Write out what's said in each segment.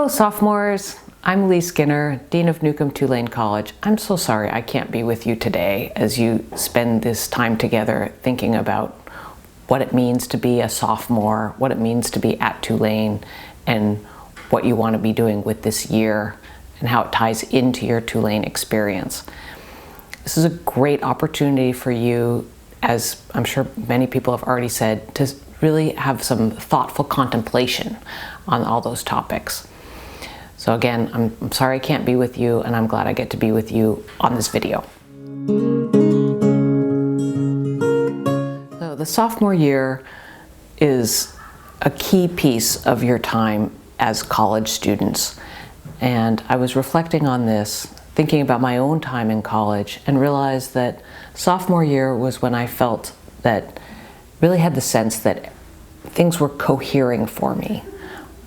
Hello sophomores, I'm Lee Skinner, Dean of Newcomb-Tulane College. I'm so sorry I can't be with you today as you spend this time together thinking about what it means to be a sophomore, what it means to be at Tulane, and what you want to be doing with this year and how it ties into your Tulane experience. This is a great opportunity for you, as I'm sure many people have already said, to really have some thoughtful contemplation on all those topics. So again, I'm sorry I can't be with you, and I'm glad I get to be with you on this video. So the sophomore year is a key piece of your time as college students. And I was reflecting on this, thinking about my own time in college, and realized that sophomore year was when I felt that, really had the sense that things were cohering for me.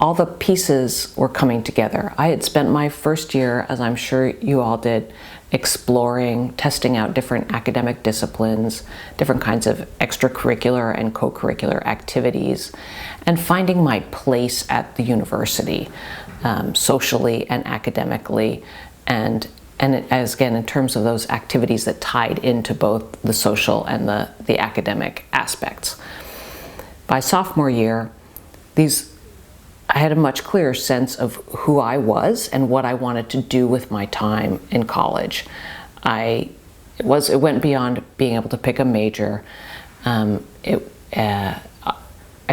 All the pieces were coming together. I had spent my first year, as I'm sure you all did, exploring, testing out different academic disciplines, different kinds of extracurricular and co-curricular activities, and finding my place at the university, socially and academically, and as again, in terms of those activities that tied into both the social and the academic aspects. By sophomore year, I had a much clearer sense of who I was and what I wanted to do with my time in college. It went beyond being able to pick a major. I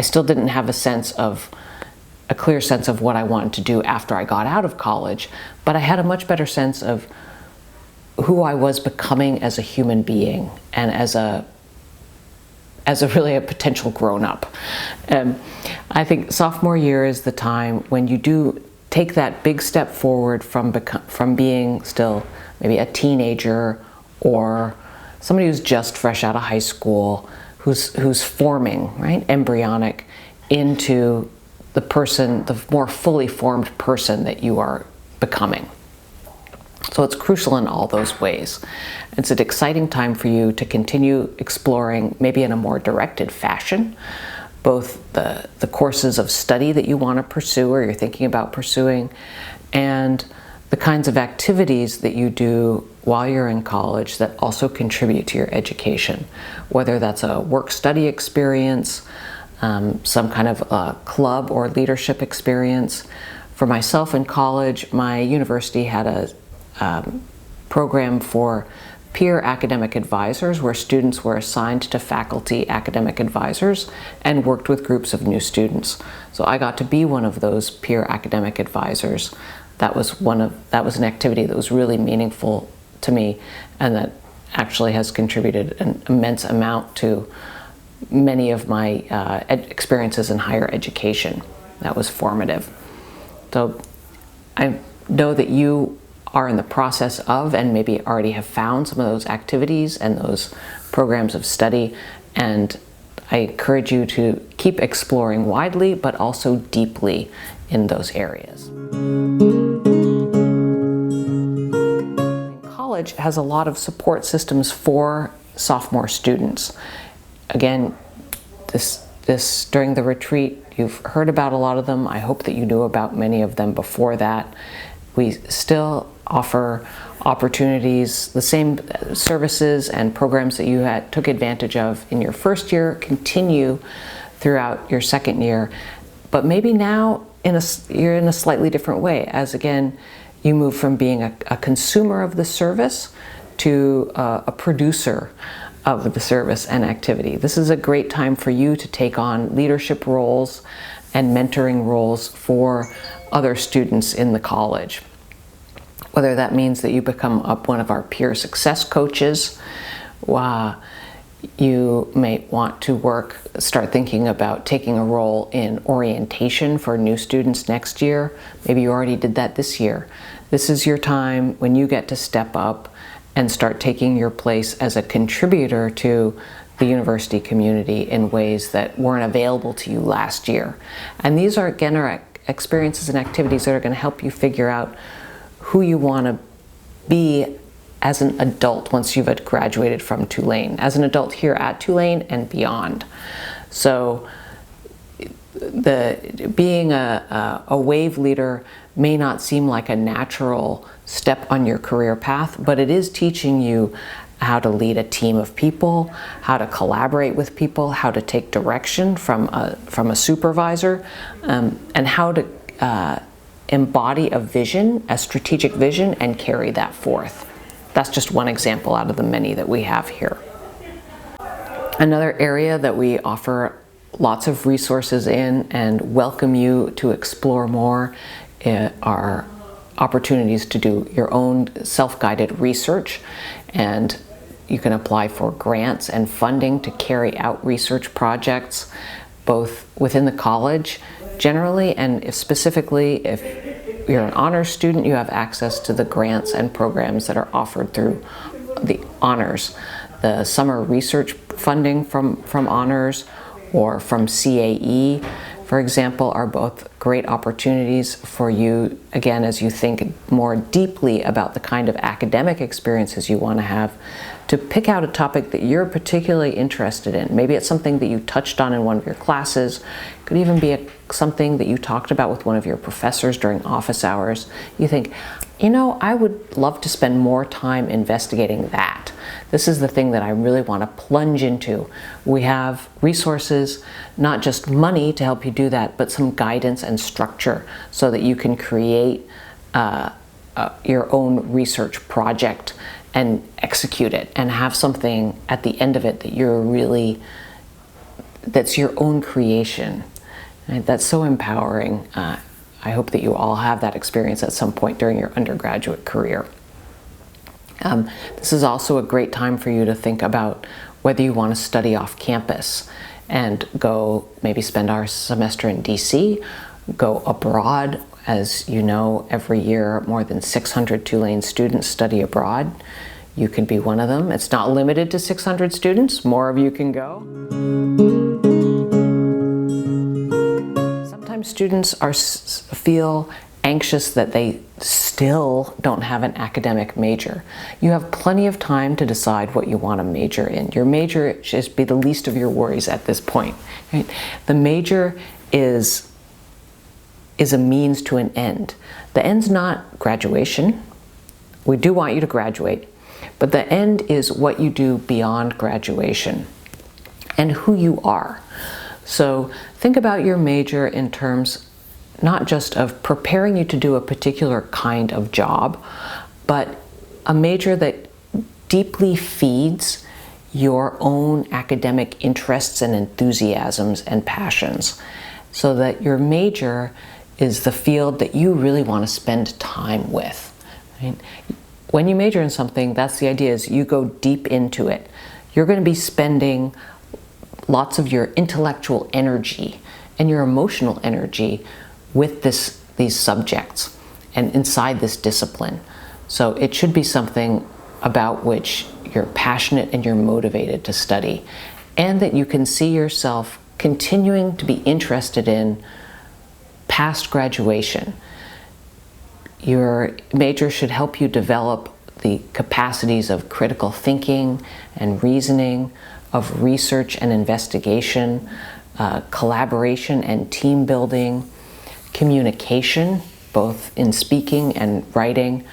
still didn't have a clear sense of what I wanted to do after I got out of college, but I had a much better sense of who I was becoming as a human being and as really a potential grown-up. I think sophomore year is the time when you do take that big step forward from being still maybe a teenager or somebody who's just fresh out of high school, who's forming, right, embryonic, into the more fully formed person that you are becoming. So it's crucial in all those ways. It's an exciting time for you to continue exploring, maybe in a more directed fashion, both the courses of study that you want to pursue or you're thinking about pursuing, and the kinds of activities that you do while you're in college that also contribute to your education, whether that's a work-study experience, some kind of a club or leadership experience. For myself in college, my university had a program for peer academic advisors, where students were assigned to faculty academic advisors and worked with groups of new students. So I got to be one of those peer academic advisors. That was an activity that was really meaningful to me, and that actually has contributed an immense amount to many of my experiences in higher education. That was formative. So I know that you are in the process of, and maybe already have found, some of those activities and those programs of study, and I encourage you to keep exploring widely but also deeply in those areas. College has a lot of support systems for sophomore students. Again, during the retreat, you've heard about a lot of them. I hope that you knew about many of them before that. We still offer opportunities, the same services and programs that you took advantage of in your first year continue throughout your second year, but maybe now you're in a slightly different way, as again, you move from being a consumer of the service to a producer of the service and activity. This is a great time for you to take on leadership roles and mentoring roles for other students in the college. Whether that means that you become one of our peer success coaches, you may want to start thinking about taking a role in orientation for new students next year. Maybe you already did that this year. This is your time when you get to step up and start taking your place as a contributor to the university community in ways that weren't available to you last year. And these are, again, experiences and activities that are going to help you figure out who you want to be as an adult once you've graduated from Tulane, as an adult here at Tulane and beyond. So being a wave leader may not seem like a natural step on your career path, but it is teaching you how to lead a team of people, how to collaborate with people, how to take direction from a supervisor, and how to embody a vision, a strategic vision, and carry that forth. That's just one example out of the many that we have here. Another area that we offer lots of resources in and welcome you to explore more are opportunities to do your own self-guided research, and you can apply for grants and funding to carry out research projects both within the college generally, and if specifically if you're an honors student, you have access to the grants and programs that are offered through the honors. The summer research funding from honors or from CAE, for example, are both great opportunities for you, again, as you think more deeply about the kind of academic experiences you want to have, to pick out a topic that you're particularly interested in. Maybe it's something that you touched on in one of your classes. It could even be something that you talked about with one of your professors during office hours. You think, you know, I would love to spend more time investigating that. This is the thing that I really want to plunge into. We have resources, not just money to help you do that, but some guidance and structure so that you can create your own research project and execute it and have something at the end of it that that's your own creation. And that's so empowering. I hope that you all have that experience at some point during your undergraduate career. This is also a great time for you to think about whether you want to study off campus and go maybe spend our semester in DC, go abroad. As you know, every year more than 600 Tulane students study abroad. You can be one of them. It's not limited to 600 students. More of you can go. Sometimes students feel anxious that they still don't have an academic major. You have plenty of time to decide what you want to major in. Your major should be the least of your worries at this point. Right? The major is a means to an end. The end's not graduation. We do want you to graduate, but the end is what you do beyond graduation and who you are. So think about your major in terms not just of preparing you to do a particular kind of job, but a major that deeply feeds your own academic interests and enthusiasms and passions, so that your major is the field that you really want to spend time with. Right? When you major in something, that's the idea, is you go deep into it. You're going to be spending lots of your intellectual energy and your emotional energy with these subjects and inside this discipline. So it should be something about which you're passionate and you're motivated to study, and that you can see yourself continuing to be interested in past graduation. Your major should help you develop the capacities of critical thinking and reasoning, of research and investigation, collaboration and team building, communication, both in speaking and writing,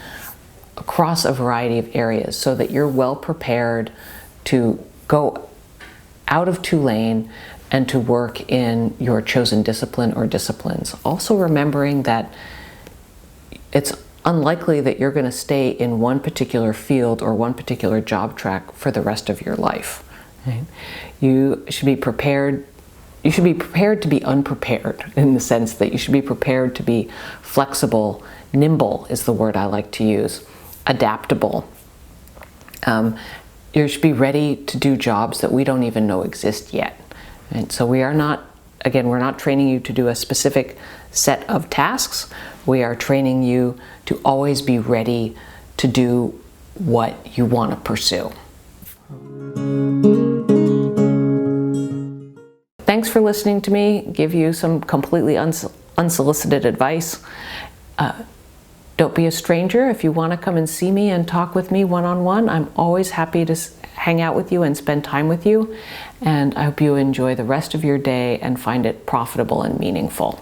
across a variety of areas, so that you're well prepared to go out of Tulane and to work in your chosen discipline or disciplines. Also remembering that it's unlikely that you're going to stay in one particular field or one particular job track for the rest of your life. Right? You should be prepared to be unprepared, in the sense that you should be prepared to be flexible. Nimble is the word I like to use. Adaptable. You should be ready to do jobs that we don't even know exist yet. And so we're not training you to do a specific set of tasks. We are training you to always be ready to do what you want to pursue. Thanks for listening to me give you some completely unsolicited advice. Don't be a stranger. If you want to come and see me and talk with me one-on-one, I'm always happy to hang out with you and spend time with you. And I hope you enjoy the rest of your day and find it profitable and meaningful.